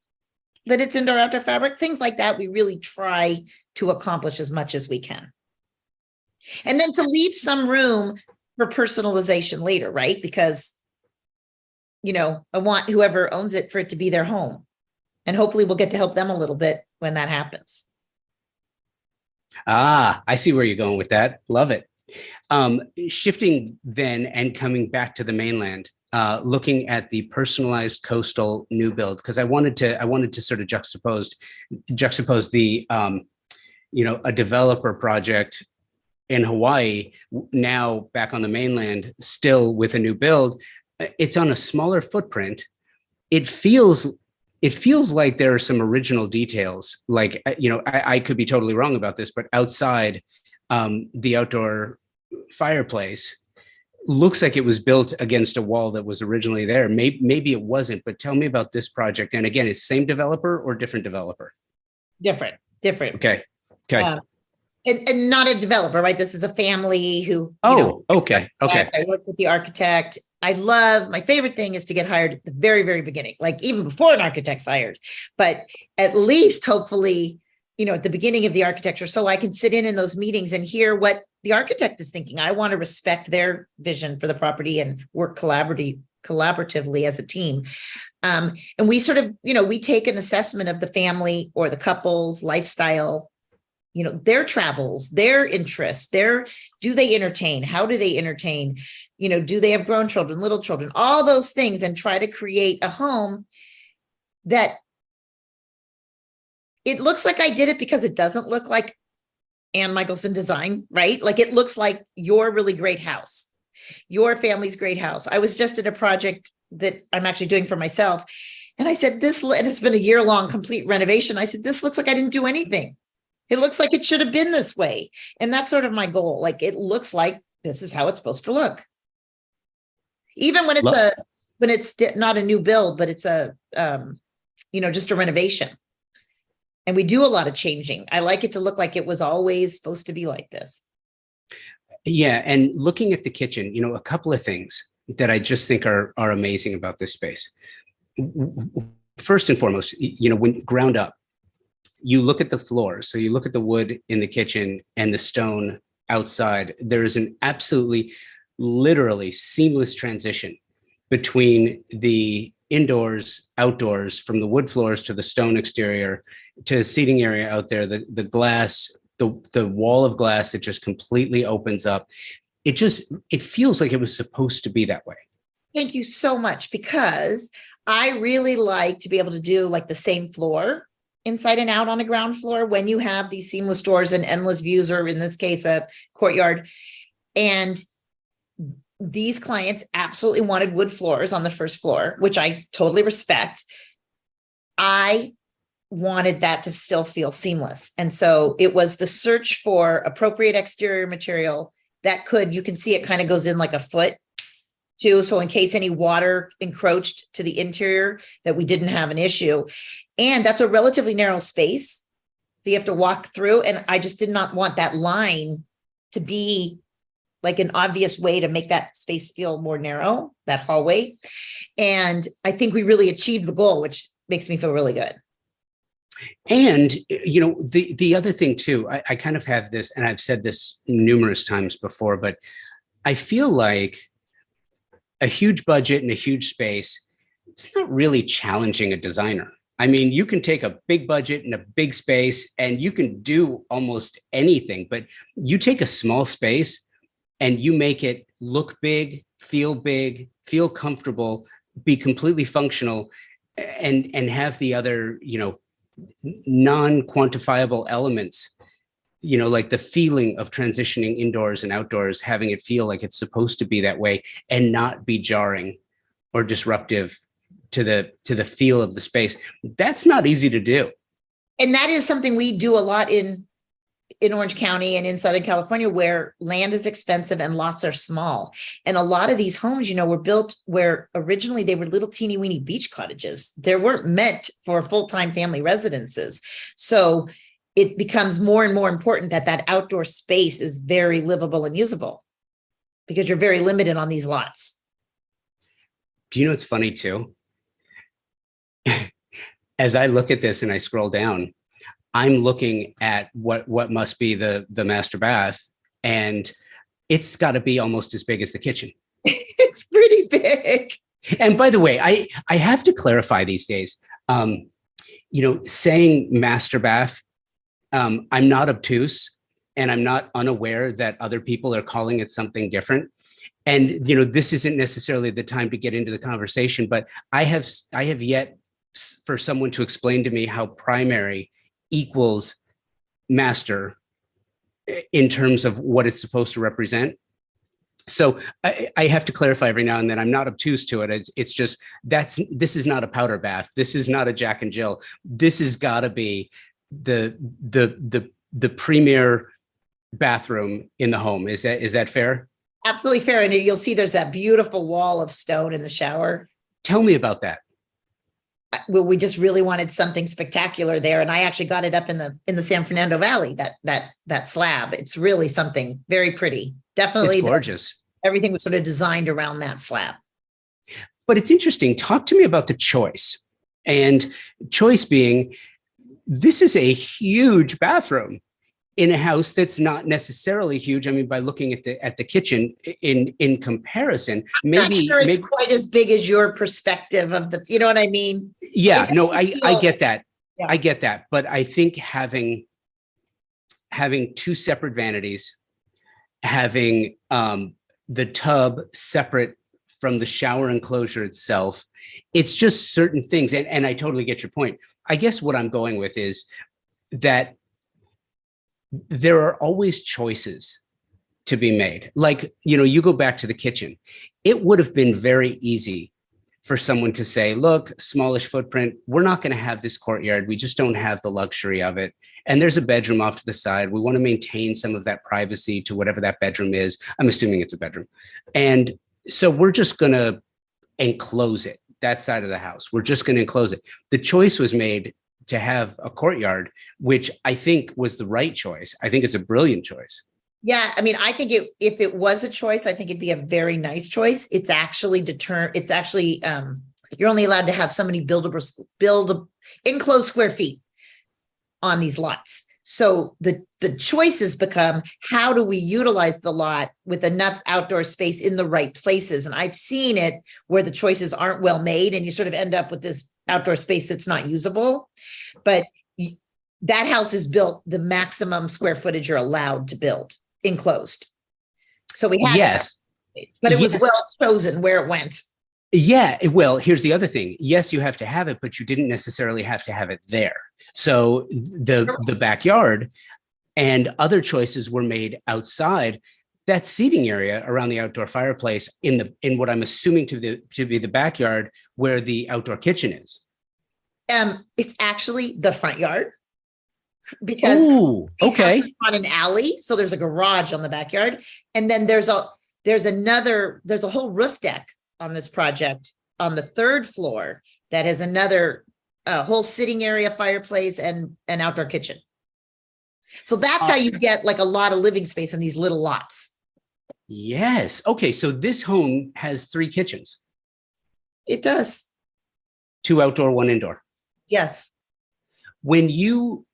that it's indoor outdoor fabric, things like that. We really try to accomplish as much as we can. And then to leave some room for personalization later, right? Because I want whoever owns it for it to be their home. And hopefully we'll get to help them a little bit when that happens. I see where you're going with that. Love it. Shifting then and coming back to the mainland, looking at the personalized coastal new build, because I wanted to sort of juxtapose the, a developer project in Hawaii, now back on the mainland, still with a new build. It's on a smaller footprint. It feels like there are some original details. Like, I could be totally wrong about this, but outside, the outdoor fireplace looks like it was built against a wall that was originally there. Maybe it wasn't, but tell me about this project. And again, it's same developer or different developer? Different. Okay. And not a developer, right? This is a family who. Okay. I worked with the architect. My favorite thing is to get hired at the very, very beginning, like even before an architect's hired, but at least hopefully at the beginning of the architecture, so I can sit in those meetings and hear what the architect is thinking. I want to respect their vision for the property and work collaboratively as a team. And we sort of, we take an assessment of the family or the couple's lifestyle, their travels, their interests, do they entertain? How do they entertain? Do they have grown children, little children, all those things, and try to create a home that it looks like I did it, because it doesn't look like Ann Michaelsen design, right? Like it looks like your really great house, your family's great house. I was just at a project that I'm actually doing for myself. And I said, and it's been a year-long complete renovation. I said, this looks like I didn't do anything. It looks like it should have been this way. And that's sort of my goal. Like, it looks like this is how it's supposed to look. Even when it's not a new build, but it's just a renovation. And we do a lot of changing. I like it to look like it was always supposed to be like this. Yeah. And looking at the kitchen, a couple of things that I just think are amazing about this space. First and foremost, when ground up, you look at the floor. So you look at the wood in the kitchen and the stone outside. There is an absolutely, literally seamless transition between the indoors, outdoors, from the wood floors to the stone exterior to the seating area out there, the glass, the wall of glass that just completely opens up. It feels like it was supposed to be that way. Thank you so much, because I really like to be able to do like the same floor inside and out on a ground floor when you have these seamless doors and endless views, or in this case, a courtyard. And these clients absolutely wanted wood floors on the first floor, which I totally respect. I wanted that to still feel seamless. And so it was the search for appropriate exterior material that you can see it kind of goes in like a foot too. So in case any water encroached to the interior, that we didn't have an issue. And that's a relatively narrow space that you have to walk through. And I just did not want that line to be like an obvious way to make that space feel more narrow, that hallway. And I think we really achieved the goal, which makes me feel really good. And, the other thing too, I kind of have this, and I've said this numerous times before, but I feel like a huge budget and a huge space, it's not really challenging a designer. I mean, you can take a big budget and a big space and you can do almost anything, but you take a small space and you make it look big, feel comfortable, be completely functional, and have the other, non-quantifiable elements, like the feeling of transitioning indoors and outdoors, having it feel like it's supposed to be that way and not be jarring or disruptive to the feel of the space. That's not easy to do. And that is something we do a lot in Orange County and in Southern California, where land is expensive and lots are small. And a lot of these homes, were built where originally they were little teeny weeny beach cottages. They weren't meant for full-time family residences. So it becomes more and more important that outdoor space is very livable and usable, because you're very limited on these lots. Do you know what's funny too? As I look at this and I scroll down, I'm looking at what must be the master bath, and it's got to be almost as big as the kitchen. It's pretty big. And by the way, I have to clarify these days, saying master bath, I'm not obtuse and I'm not unaware that other people are calling it something different. And, this isn't necessarily the time to get into the conversation, but I have yet for someone to explain to me how primary equals master in terms of what it's supposed to represent. So I have to clarify every now and then. I'm not obtuse to it. It's just this is not a powder bath. This is not a Jack and Jill. This has got to be the premier bathroom in the home. Is that fair? Absolutely fair. And you'll see there's that beautiful wall of stone in the shower. Tell me about that. Well, we just really wanted something spectacular there, and I actually got it up in the San Fernando Valley. That slab, it's really something very pretty. Definitely, it's gorgeous. Everything was sort of designed around that slab. But it's interesting. Talk to me about the choice, and choice being, this is a huge bathroom in a house that's not necessarily huge. I mean, by looking at the kitchen in comparison, Not sure it's maybe quite as big as your perspective of the, you know what I mean? yeah, It no, doesn't I feel- get that. Yeah. I get that. But I think having two separate vanities, having the tub separate from the shower enclosure itself, it's just certain things. And I totally get your point. I guess what I'm going with is that there are always choices to be made. Like, you go back to the kitchen. It would have been very easy for someone to say, look, smallish footprint, we're not going to have this courtyard. We just don't have the luxury of it. And there's a bedroom off to the side. We want to maintain some of that privacy to whatever that bedroom is. I'm assuming it's a bedroom. And so we're just going to enclose it, that side of the house. We're just going to enclose it. The choice was made to have a courtyard, which I think was the right choice. I think it's a brilliant choice. Yeah, I mean, I think if it was a choice, I think it'd be a very nice choice. It's actually you're only allowed to have so many enclosed square feet on these lots. So the choices become, how do we utilize the lot with enough outdoor space in the right places? And I've seen it where the choices aren't well made and you sort of end up with this outdoor space that's not usable. But that house is built the maximum square footage you're allowed to build enclosed. So we had yes, but it was well chosen where it went. Yeah, well, here's the other thing. Yes, you have to have it, but you didn't necessarily have to have it there. So the backyard and other choices were made outside. That seating area around the outdoor fireplace in what I'm assuming to be the backyard where the outdoor kitchen is. It's actually the front yard. Because okay, on an alley, so there's a garage on the backyard, and then there's a whole roof deck on this project on the third floor that has another whole sitting area, fireplace, and an outdoor kitchen. So that's how you get like a lot of living space in these little lots. Yes. Okay. So this home has 3 kitchens. It does. 2 outdoor, 1 indoor. Yes. When you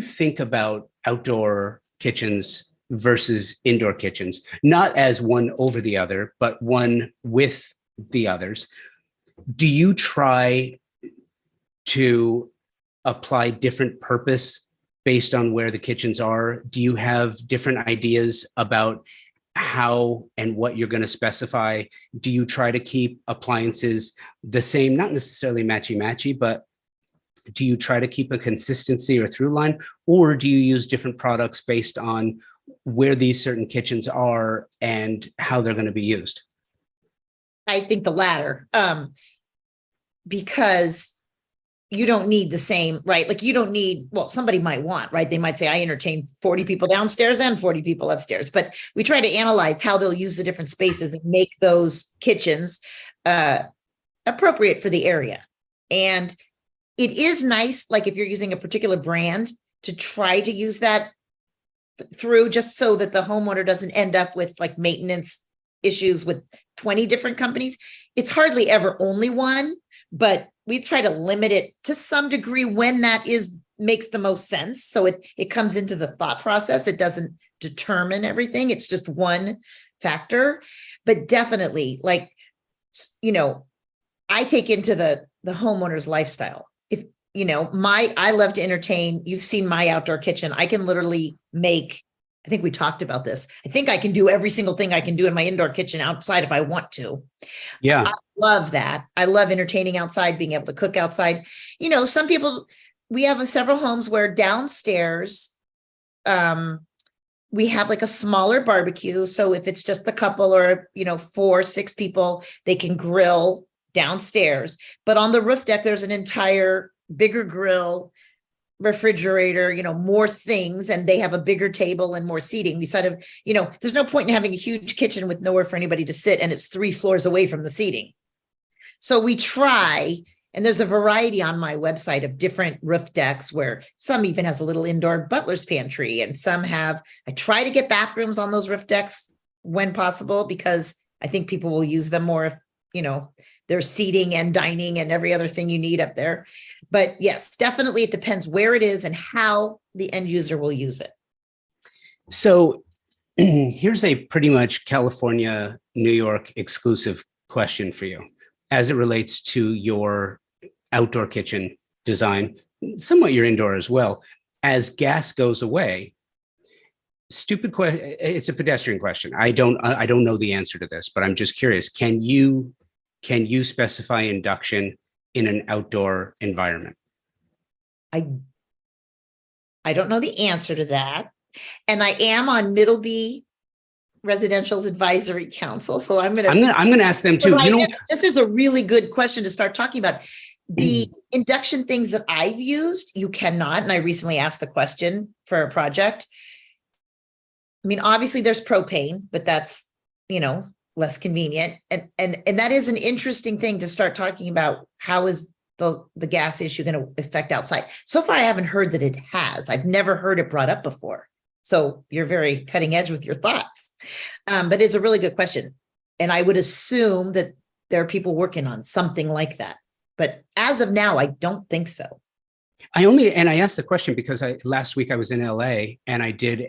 think about outdoor kitchens versus indoor kitchens, not as one over the other, but one with the others, do you try to apply different purpose based on where the kitchens are? Do you have different ideas about how and what you're going to specify? Do you try to keep appliances the same, not necessarily matchy-matchy, but do you try to keep a consistency or through line, or do you use different products based on where these certain kitchens are and how they're going to be used? I think the latter, because you don't need the same, right? Like you don't need, well, somebody might want, right? They might say, I entertain 40 people downstairs and 40 people upstairs, but we try to analyze how they'll use the different spaces and make those kitchens appropriate for the area. And it is nice, like if you're using a particular brand, to try to use that through, just so that the homeowner doesn't end up with like maintenance issues with 20 different companies. It's hardly ever only one, but we try to limit it to some degree when that makes the most sense. So it comes into the thought process. It doesn't determine everything. It's just one factor. But definitely, like, I take into the homeowner's lifestyle. If, I love to entertain. You've seen my outdoor kitchen. I can literally make, I think we talked about this. I think I can do every single thing I can do in my indoor kitchen outside if I want to. Yeah. I love that. I love entertaining outside, being able to cook outside. Some people, we have several homes where downstairs, we have like a smaller barbecue. So if it's just the couple or, 4, 6 people, they can grill downstairs. But on the roof deck, there's an entire bigger grill, refrigerator, more things, and they have a bigger table and more seating. Beside of, there's no point in having a huge kitchen with nowhere for anybody to sit, and it's 3 floors away from the seating. So we try, and there's a variety on my website of different roof decks where some even has a little indoor butler's pantry, and some have, I try to get bathrooms on those roof decks when possible, because I think people will use them more if there's seating and dining and every other thing you need up there. But yes, definitely it depends where it is and how the end user will use it. So here's a pretty much California, New York exclusive question for you as it relates to your outdoor kitchen design, somewhat your indoor as well. As gas goes away, stupid question. It's a pedestrian question. I don't know the answer to this, but I'm just curious. Can you specify induction in an outdoor environment? I don't know the answer to that. And I am on Middleby Residential's Advisory Council. So I'm gonna ask them too. This is a really good question to start talking about. The induction things that I've used, you cannot. And I recently asked the question for a project. I mean, obviously there's propane, but that's, less convenient. And that is an interesting thing to start talking about. How is the gas issue going to affect outside? So far, I haven't heard that it has. I've never heard it brought up before. So you're very cutting edge with your thoughts. But it's a really good question. And I would assume that there are people working on something like that. But as of now, I don't think so. I asked the question because last week I was in LA and I did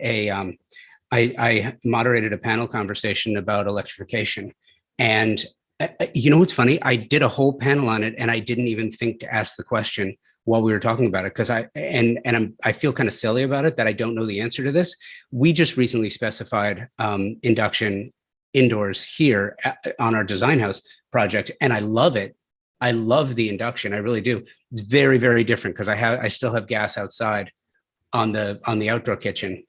I moderated a panel conversation about electrification. And what's funny? I did a whole panel on it and I didn't even think to ask the question while we were talking about it because I feel kind of silly about it that I don't know the answer to this. We just recently specified induction indoors here on our design house project, and I love it. I love the induction. I really do. It's very, very different because I still have gas outside on the outdoor kitchen,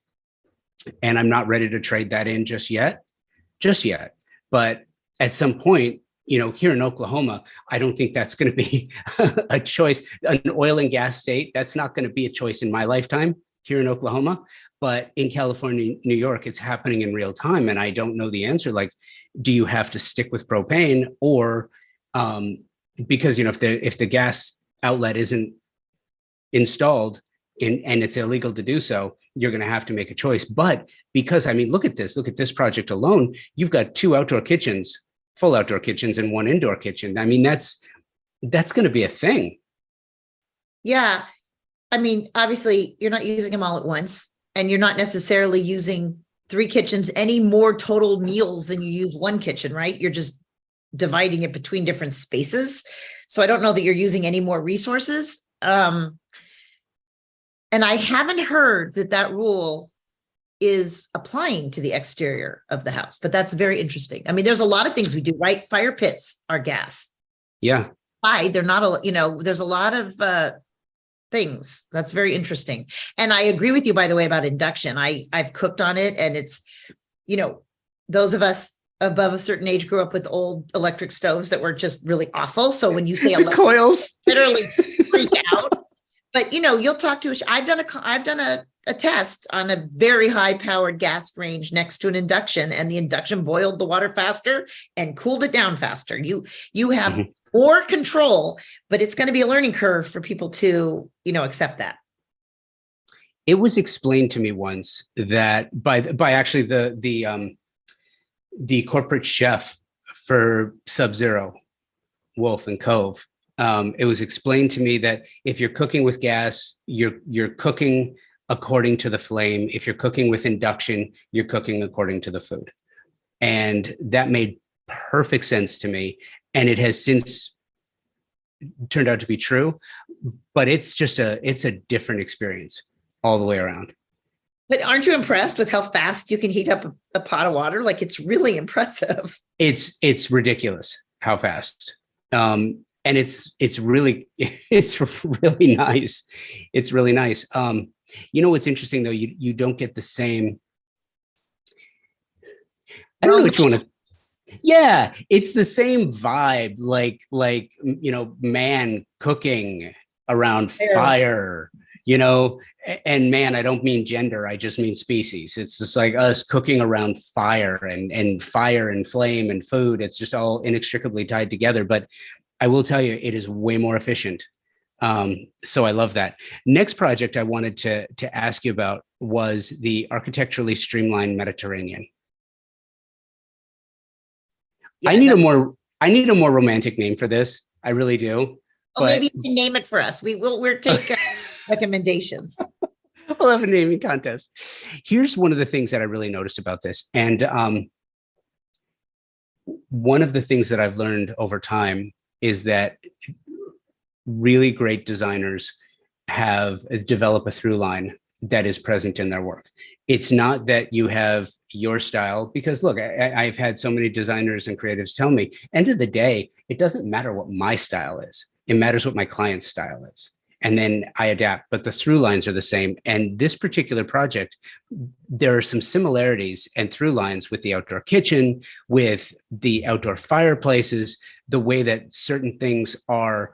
and I'm not ready to trade that in just yet. But at some point, here in Oklahoma, I don't think that's going to be a choice. An oil and gas state, that's not going to be a choice in my lifetime here in Oklahoma. But in California, New York, it's happening in real time, and I don't know the answer. Like, do you have to stick with propane or because if the gas outlet isn't installed and it's illegal to do so, you're going to have to make a choice. But because look at this project alone, you've got 2 outdoor kitchens, full outdoor kitchens, and 1 indoor kitchen. That's going to be a thing. Yeah. Obviously you're not using them all at once, and you're not necessarily using 3 kitchens any more total meals than you use 1 kitchen, right? You're just dividing it between different spaces. So I don't know that you're using any more resources. And I haven't heard that rule is applying to the exterior of the house, but that's very interesting. There's a lot of things we do, right? Fire pits are gas. Yeah. They're not, there's a lot of things. That's very interesting. And I agree with you, by the way, about induction. I've cooked on it, and it's, those of us above a certain age grew up with old electric stoves that were just really awful. So when you say electric, coils, literally freak out. But you'll talk to I've done a test on a very high powered gas range next to an induction, and the induction boiled the water faster and cooled it down faster. You have more control, but it's going to be a learning curve for people to accept that. It was explained to me once that by actually the corporate chef for Sub-Zero, Wolf and Cove. It was explained to me that if you're cooking with gas, you're cooking according to the flame. If you're cooking with induction, you're cooking according to the food. And that made perfect sense to me. And it has since turned out to be true, but it's a different experience all the way around. But aren't you impressed with how fast you can heat up a pot of water? Like, it's really impressive. It's ridiculous how fast. And it's really nice. It's really nice. What's interesting though, you don't get the same. I don't know what you want to. Yeah, it's the same vibe, like man cooking around fire. And man, I don't mean gender, I just mean species. It's just like us cooking around fire and fire and flame and food. It's just all inextricably tied together. But I will tell you, it is way more efficient. So I love that. Next project I wanted to ask you about was the architecturally streamlined Mediterranean. Yeah, I need a more I need a more romantic name for this. I really do. Oh, maybe you can name it for us. We'll take recommendations. We'll have a naming contest. Here's one of the things that I really noticed about this. And one of the things that I've learned over time is that really great designers have developed a through line that is present in their work. It's not that you have your style, because look, I've had so many designers and creatives tell me, end of the day, it doesn't matter what my style is. It matters what my client's style is. And then I adapt, but the through lines are the same. And this particular project, there are some similarities and through lines with the outdoor kitchen, with the outdoor fireplaces, the way that certain things are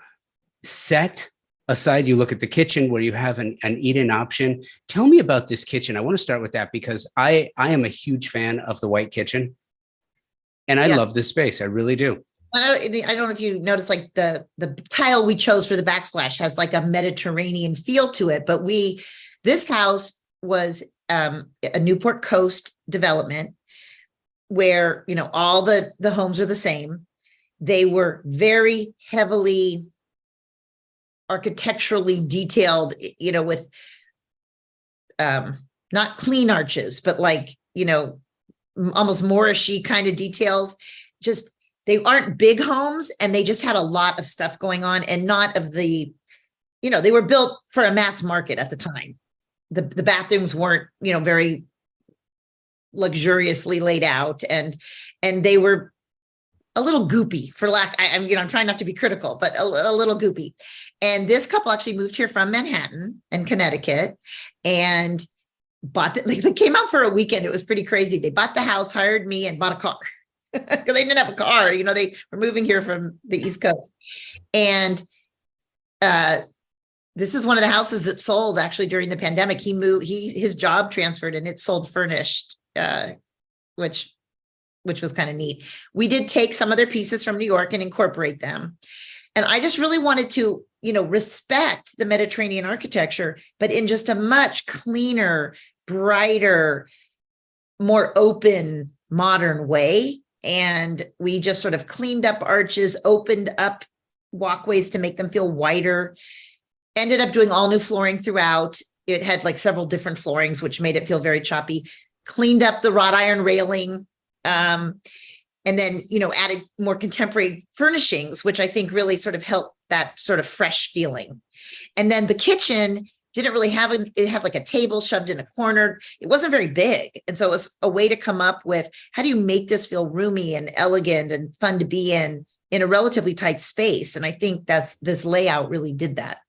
set aside. You look at the kitchen where you have an eat-in option. Tell me about this kitchen. I want to start with that because I am a huge fan of the white kitchen, and I love this space. I really do. I don't know if you notice, like the tile we chose for the backsplash has like a Mediterranean feel to it, but this house was a Newport Coast development where, you know, all the homes are the same. They were very heavily architecturally detailed, you know, with not clean arches, but like, you know, almost Moorish-y kind of details. Just, they aren't big homes, and they just had a lot of stuff going on, and not of the, you know, they were built for a mass market at the time. The bathrooms weren't, you know, very luxuriously laid out, and they were a little goopy, for lack, I'm trying not to be critical, but a little goopy. And this couple actually moved here from Manhattan and Connecticut, and they came out for a weekend. It was pretty crazy. They bought the house, hired me, and bought a car. Because they didn't have a car, you know, they were moving here from the East Coast. And this is one of the houses that sold actually during the pandemic. His job transferred, and it sold furnished, which was kind of neat. We did take some of their pieces from New York and incorporate them. And I just really wanted to, you know, respect the Mediterranean architecture, but in just a much cleaner, brighter, more open, modern way. And we just sort of cleaned up arches, opened up walkways to make them feel wider, ended up doing all new flooring throughout. It had like several different floorings, which made it feel very choppy, cleaned up the wrought iron railing, and then, you know, added more contemporary furnishings, which I think really sort of helped that sort of fresh feeling. And then the kitchen didn't really have it had like a table shoved in a corner. It wasn't very big. And so it was a way to come up with, how do you make this feel roomy and elegant and fun to be in a relatively tight space? And I think this layout really did that.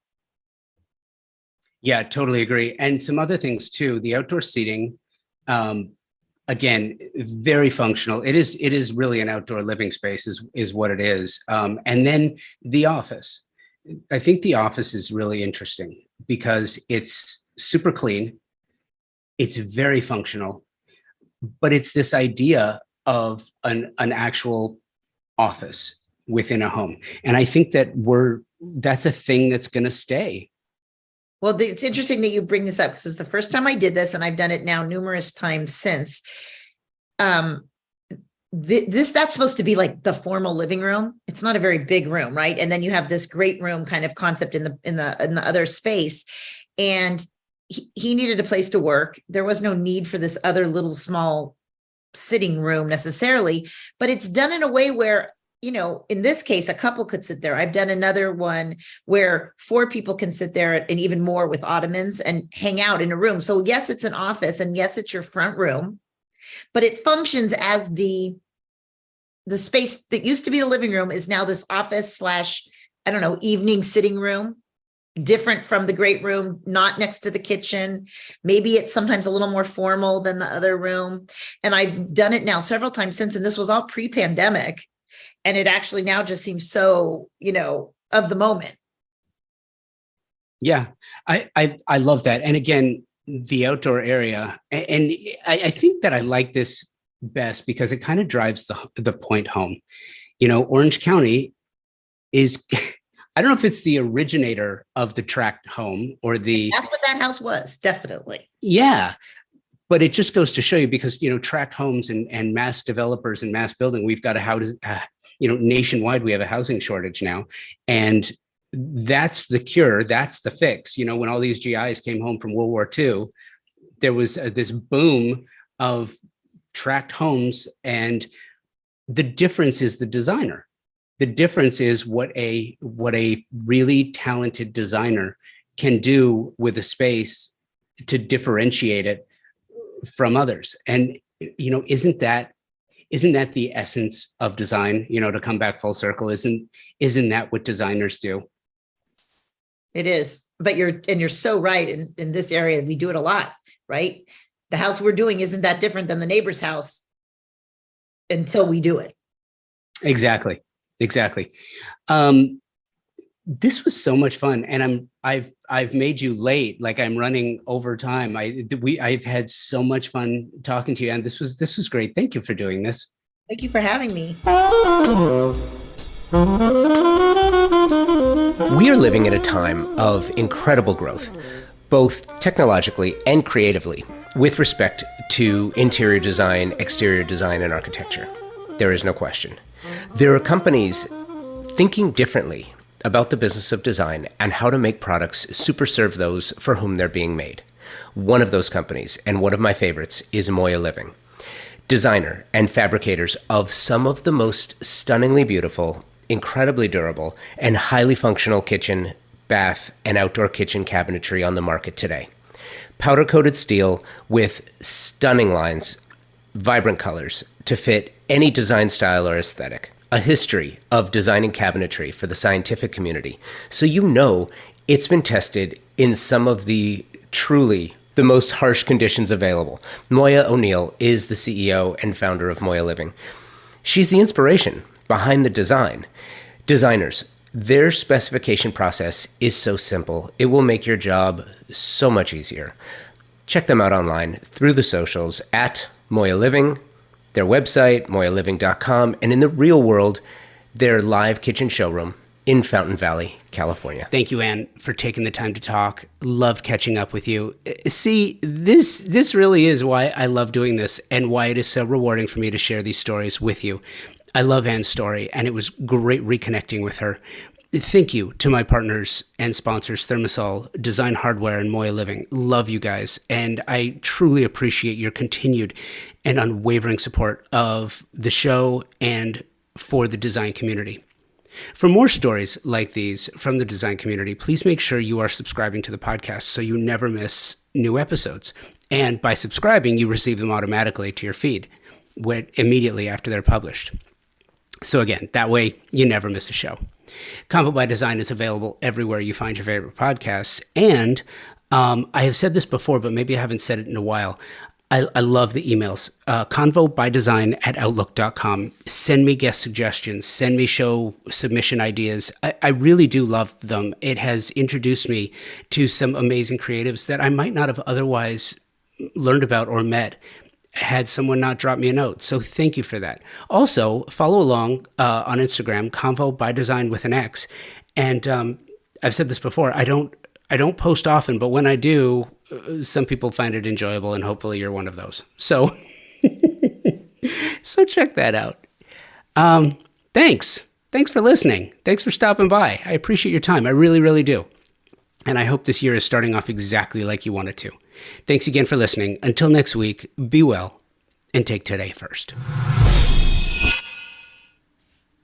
Yeah, totally agree. And some other things too, the outdoor seating, again, very functional. It is really an outdoor living space is what it is. And then the office. I think the office is really interesting because it's super clean. It's very functional, but it's this idea of an actual office within a home. And I think that's a thing that's going to stay. Well, it's interesting that you bring this up, because it's the first time I did this, and I've done it now numerous times since. That's supposed to be like the formal living room. It's not a very big room, right? And then you have this great room kind of concept in the other space. And he needed a place to work. There was no need for this other little small sitting room necessarily, but it's done in a way where, you know, in this case, a couple could sit there. I've done another one where 4 people can sit there, and even more, with ottomans and hang out in a room. So yes, it's an office, and yes, it's your front room, but it functions as the space that used to be the living room is now this office / evening sitting room, different from the great room, not next to the kitchen. Maybe it's sometimes a little more formal than the other room. And I've done it now several times since, and this was all pre-pandemic. And it actually now just seems so, you know, of the moment. Yeah, I love that. And again, the outdoor area. And I think that I like this best because it kind of drives the point home. You know, Orange County is, I don't know if it's the originator of the tract home or That's what that house was, definitely. Yeah. But it just goes to show you, because, you know, tract homes and mass developers and mass building, we've got nationwide, we have a housing shortage now. And that's the cure. That's the fix. When all these GIs came home from World War II, there was this boom of tract homes. And the difference is the designer. The difference is what a really talented designer can do with a space to differentiate it from others. And, isn't that the essence of design, to come back full circle? Isn't that what designers do? It is, but you're so right. In this area, we do it a lot, right? The house we're doing isn't that different than the neighbor's house until we do it. Exactly. This was so much fun, and I've made you late. Like, I'm running over time. I've had so much fun talking to you, and this was great. Thank you for doing this. Thank you for having me. We are living at a time of incredible growth, both technologically and creatively, with respect to interior design, exterior design, and architecture. There is no question. There are companies thinking differently about the business of design and how to make products super serve those for whom they're being made. One of those companies, and one of my favorites, is Moya Living. Designer and fabricators of some of the most stunningly beautiful, incredibly durable, and highly functional kitchen, bath, and outdoor kitchen cabinetry on the market today. Powder-coated steel with stunning lines, vibrant colors to fit any design style or aesthetic. A history of designing cabinetry for the scientific community, so it's been tested in some of the truly the most harsh conditions available. Moya O'Neill is the CEO and founder of Moya Living. She's the inspiration behind the design. Designers, their specification process is so simple. It will make your job so much easier. Check them out online through the socials at Moya Living, their website, moyaliving.com, and in the real world, their live kitchen showroom in Fountain Valley, California. Thank you, Anne, for taking the time to talk. Loved catching up with you. See, this really is why I love doing this and why it is so rewarding for me to share these stories with you. I love Anne's story, and it was great reconnecting with her. Thank you to my partners and sponsors, Thermosol, Design Hardware, and Moya Living. Love you guys, and I truly appreciate your continued and unwavering support of the show and for the design community. For more stories like these from the design community, please make sure you are subscribing to the podcast so you never miss new episodes. And by subscribing, you receive them automatically to your feed immediately after they're published. So again, that way you never miss a show. Convo by Design is available everywhere you find your favorite podcasts. And I have said this before, but maybe I haven't said it in a while. I love the emails. convobydesign@outlook.com. Send me guest suggestions. Send me show submission ideas. I really do love them. It has introduced me to some amazing creatives that I might not have otherwise learned about or met had someone not drop me a note. So thank you for that. Also, follow along on Instagram, Convo by Design with an X. And I've said this before, I don't post often, but when I do, some people find it enjoyable, and hopefully you're one of those. So, so check that out. Thanks for listening. Thanks for stopping by. I appreciate your time. I really, really do. And I hope this year is starting off exactly like you want it to. Thanks again for listening. Until next week, be well and take today first.